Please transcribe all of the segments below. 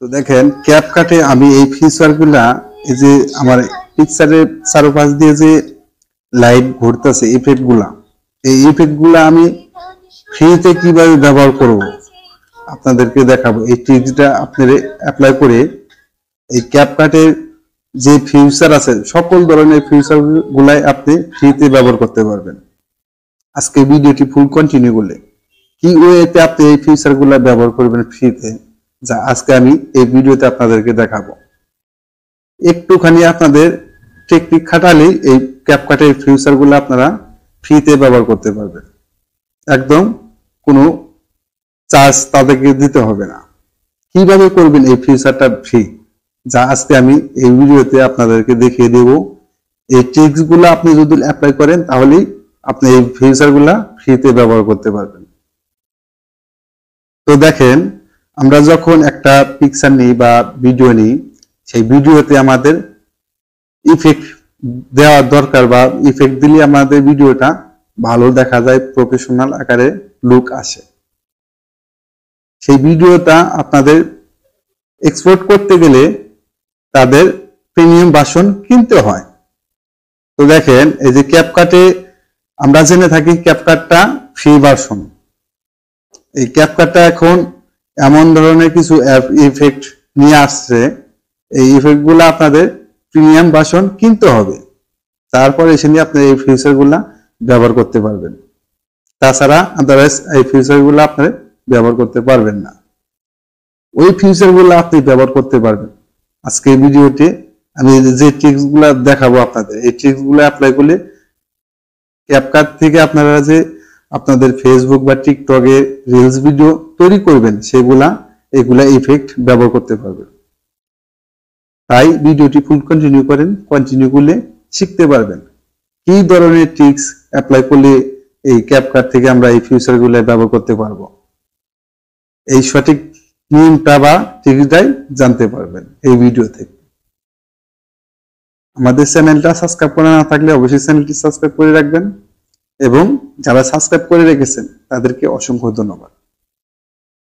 তো দেখেন ক্যাপকাটে আমি এই ফিচারগুলা এই যে আমার পিকচারের চারপাশ দিয়ে যে লাইট ঘুরতেছে ইফেক্টগুলা, এই ইফেক্টগুলা আমি ফ্রিতে কিভাবে ব্যবহার করব আপনাদেরকে দেখাবো। এই ট্রিক্সটা আপনারা অ্যাপ্লাই করে এই ক্যাপকাটের যে ফিচার আছে সকল ধরনের ফিচার গুলাই আপনি ফ্রিতে ব্যবহার করতে পারবেন। আজকে ভিডিওটি ফুল কন্টিনিউ করলে কি ওয়েতে আপনি এই ফিচার গুলা ব্যবহার করবেন ফ্রিতে, যা আজকে আমি এই ভিডিওতে আপনাদেরকে দেখাবো। একটুখানি আপনাদের টেকনিক খাটালেই এই ক্যাপকাটের ফিচার গুলো আপনারা ফ্রিতে ব্যবহার করতে পারবেন, একদম কোনো চার্জ তাদেরকে দিতে হবে না। কিভাবে করবেন এই ফিচারটা ফ্রি, যা আজকে আমি এই ভিডিওতে আপনাদেরকে দেখিয়ে দেব। এই ট্রিক্স গুলো আপনি যদি অ্যাপ্লাই করেন তাহলেই আপনি এই ফিচার গুলা ফ্রিতে ব্যবহার করতে পারবেন। তো দেখেন, আমরা যখন একটা পিকচার নিই বা ভিডিও নিই, সেই ভিডিওতে আমাদের ইফেক্ট দেওয়ার দরকার, বা ইফেক্ট দিলে আমাদের ভিডিওটা ভালো দেখা যায়, প্রফেশনাল আকারে লুক আসে। সেই ভিডিওটা আপনাদের এক্সপোর্ট করতে গেলে তাদের প্রিমিয়াম ভার্সন কিনতে হয়। তো দেখেন, এই যে ক্যাপকাটে আমরা জেনে থাকি ক্যাপকাটটা ফ্রি ভার্সন। এই ক্যাপকাটটা এখন এমন ধরনের কিছু অ্যাপ ইফেক্ট নিয়ে আসছে, এই ইফেক্ট গুলা আপনাদের প্রিমিয়াম ভার্সন কিনতে হবে, তারপর এসে নিয়ে আপনি এই ফিচার গুলা ব্যবহার করতে পারবেন। তাছাড়া আদারওয়াইজ এই ফিচার গুলা আপনি ব্যবহার করতে পারবেন না। ওই ফিচার গুলা আপনি ব্যবহার করতে পারবেন। আজকে এই ভিডিওতে আমি যে ট্রিক্স গুলা দেখাবো আপনাদের, এই ট্রিক্স গুলা অ্যাপ্লাই করলে ক্যাপকাট থেকে আপনারা যে আপনাদের ফেসবুক বা টিকটকে রিলস ভিডিও তৈরি করবেন, এগুলা ইফেক্ট ব্যবহার করতে পারবেন। তাই ভিডিওটি ফুল কন্টিনিউ করেন, কন্টিনিউ করলে শিখতে পারবেন কি ধরনের ট্রিক্স অ্যাপ্লাই করলে এই ক্যাপকাট থেকে আমরা এই ফিচার গুলো ব্যবহার করতে পারবো। এই সঠিক নিয়মটা বা ট্রিক্সটাই জানতে পারবেন এই ভিডিও থেকে। আমাদের চ্যানেলটা সাবস্ক্রাইব করা না থাকলে অবশ্যই চ্যানেলটি সাবস্ক্রাইব করে রাখবেন, এবং যারা সাবস্ক্রাইব করে রেখেছেন তাদেরকে অসংখ্য ধন্যবাদ।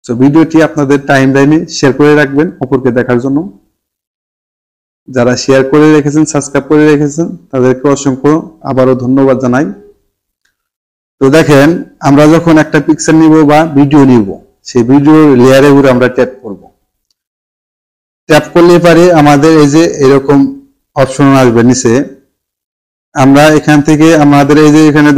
তো ভিডিওটি আপনাদের টাইম লাইনে শেয়ার করে রাখবেন অপরকে দেখার জন্য। যারা শেয়ার করে রেখেছেন, সাবস্ক্রাইব করে রেখেছেন, তাদেরকে অসংখ্য আবারও ধন্যবাদ জানাই। তো দেখেন, আমরা যখন একটা পিকচার নিব বা ভিডিও নিব, সেই ভিডিও লেয়ারে উপরে আমরা ট্যাপ করব। ট্যাপ করলে পারে আমাদের এই যে এরকম অপশন আসবে নিচে। আমরা এখান থেকে আমাদের এই যে এখানে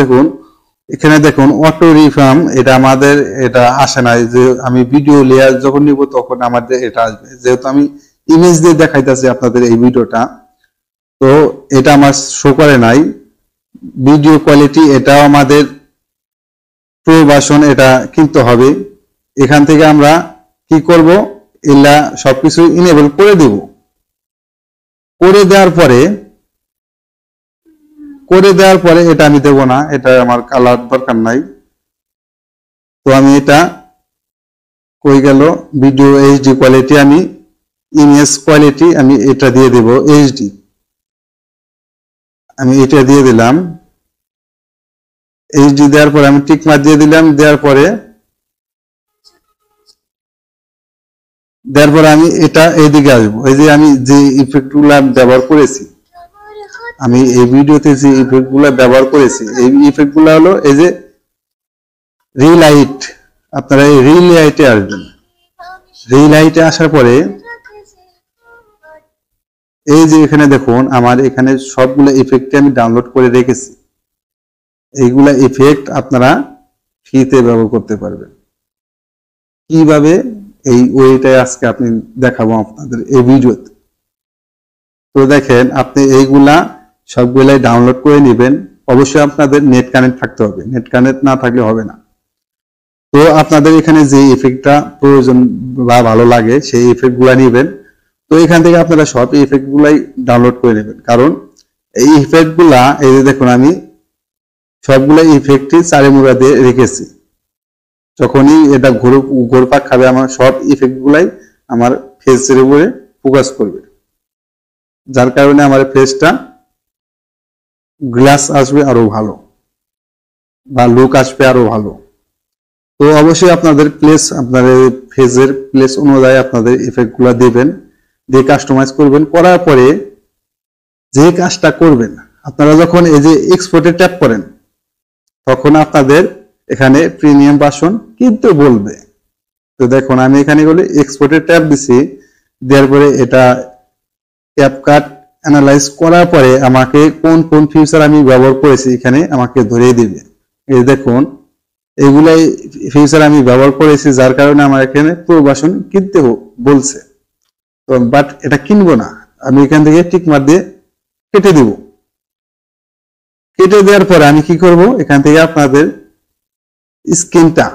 দেখুন অটো রিফার্ম, এটা আমাদের এটা আসে না। যে আমি ভিডিও লেয়ার যখন নিব তখন আমাদের এটা আসবে, যেহেতু আমি ইমেজ দিয়ে দেখাইতেছি আপনাদের এই ভিডিওটা, তো এটা আমার শো করে নাই। ভিডিও কোয়ালিটি এটাও আমাদের প্রো ভার্সন, এটা কিনতে হবে। এখান থেকে আমরা কি করব, এলা সবকিছু ইনেবল করে দেব। করে দেওয়ার পরে এটা আমি দেব না, এটা আমার কালার দরকার নাই। তো আমি এটা কই গেল, ভিডিও এইচডি কোয়ালিটি, আমি ইমেজ কোয়ালিটি আমি এটা দিয়ে দেব এইচডি। আমি এটা দিয়ে দিলাম। এইচডি দেওয়ার পরে আমি টিক মার্ক দিয়ে দিলাম। দেওয়ার পরে আমি এটা এইদিকে আসবো। এই যে আমি যে ইফেক্ট গুলা ব্যবহার করেছি, আমি এই ভিডিওতে যে ইফেক্ট গুলা ব্যবহার করেছি, এই ইফেক্ট গুলা হলো এই যে রিলাইট। আপনারা এই রিলাইটে আসবেন। রিলাইটে আসার পরে এই যে এখানে দেখুন, আমার এখানে সবগুলো ইফেক্ট আমি ডাউনলোড করে রেখেছি। এইগুলা ইফেক্ট আপনারা ফ্রিতে ব্যবহার করতে পারবেন। কিভাবে, এই ওয়েটাই আজকে আপনি দেখাবো আপনাদের এই ভিডিওতে। তো দেখেন, আপনি এইগুলা সবগুলাই ডাউনলোড করে নেবেন। অবশ্যই আপনাদের নেট কানেক্ট থাকতে হবে, নেট কানেক্ট না থাকলে হবে না। তো আপনাদের এখানে যে ইফেক্টটা প্রয়োজন বা ভালো লাগে সেই ইফেক্ট গুলা নেবেন। তো এখান থেকে আপনারা সব ইফেক্ট গুলাই ডাউনলোড করে নেবেন, কারণ এই ইফেক্ট গুলা এই যে দেখুন, আমি সবগুলা ইফেক্টই চারে মুড়া দিয়ে রেখেছি। যখনই এটা ঘুরপাক খাবে, আমার সব ইফেক্ট গুলাই আমার ফেসের উপরে ফোকাস করবে, যার কারণে আমার ফেসটা গ্লাস আসবে আরো ভালো, বা লুক আসবে আরো ভালো। তো অবশ্যই আপনাদের প্লেস, আপনাদের ফেজের প্লেস অনুযায়ী আপনাদের ইফেক্ট গুলা দেবেন, দিয়ে কাস্টমাইজ করবেন। করার পরে যে কাজটা করবেন, আপনারা যখন এই যে এক্সপোর্টে ট্যাপ করেন তখন আপনাদের এখানে প্রিমিয়াম ভার্সন কিনতে বলবে। তো দেখুন আমি এখানে বলে এক্সপোর্টে ট্যাপ দিছি, দেওয়ার পরে এটা ক্যাপকাট অ্যানালাইজ করার পরে আমাকে কোন কোন ফিচার আমি ব্যবহার করেছি এখানে আমাকে ধরিয়ে দিবে। এই দেখুন এগুলাই ফিচার আমি ব্যবহার করেছি, যার কারণে আমার এখানে প্রো ভার্সন কিনতে বলছে। তো বাট এটা কিনবো না, আমি এখান থেকে টিক মার দিয়ে কেটে দিব। কেটে দেওয়ার পরে আমি কি করব, এখান থেকে আপনাদের স্ক্রিনটা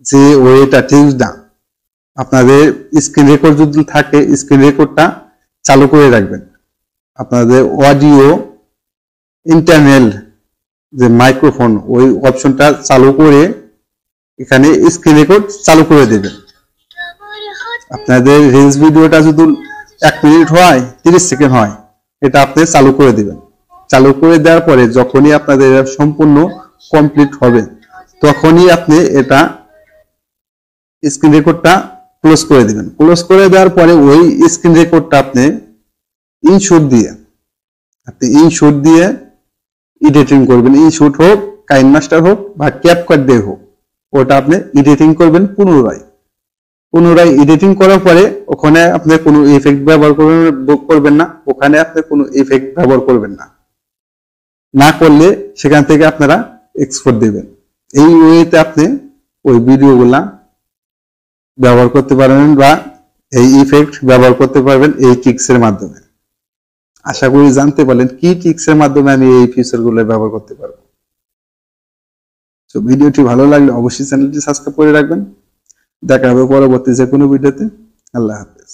যে ওয়েটা ঠিক না, আপনাদের স্ক্রিন রেকর্ড যদি থাকে স্ক্রিন রেকর্ডটা চালু করে রাখবেন। আপনাদের অডিও ইন্টারনাল যে মাইক্রোফোন ওই অপশনটা চালু করে এখানে স্ক্রিন রেকর্ড চালু করে দেবেন। আপনাদের রিলস ভিডিওটা যদি 1 মিনিট হয় 30 সেকেন্ড হয়, এটা আপনি চালু করে দিবেন। চালু করে দেওয়ার পরে যখনই আপনাদের সম্পূর্ণ কমপ্লিট হবে তখনই আপনি এটা স্ক্রিন রেকর্ডটা ক্লোজ করে দিবেন। ক্লোজ করে দেওয়ার পরে ওই স্ক্রিন রেকর্ডটা আপনি ইনশুট দিয়ে এডিটিং করবেন। ইনশুট হোক, কাইনমাস্টার হোক বা ক্যাপকাট দিয়ে হোক, ওটা আপনি এডিটিং করবেন পুনরায় এডিটিং করার পরে ওখানে আপনি কোনো ইফেক্ট ব্যবহার করবেন না, ওখানে আপনি কোনো ইফেক্ট ব্যবহার করবেন না। না করলে সেখান থেকে আপনারা এক্সপোর্ট দিবেন। এই ওয়েতে আপনি ওই ভিডিওগুলা ব্যবহার করতে পারবেন বা এই ইফেক্ট ব্যবহার করতে পারবেন এই ট্রিক্সের মাধ্যমে। আশা করি জানতে পারলেন কি ট্রিক্সের মাধ্যমে আমি এই ফিচারগুলো ব্যবহার করতে পারবো। তো ভিডিওটি ভালো লাগলে অবশ্যই চ্যানেলটি সাবস্ক্রাইব করে রাখবেন। দেখা হবে পরবর্তী যে কোনো ভিডিওতে। আল্লাহ হাফেজ।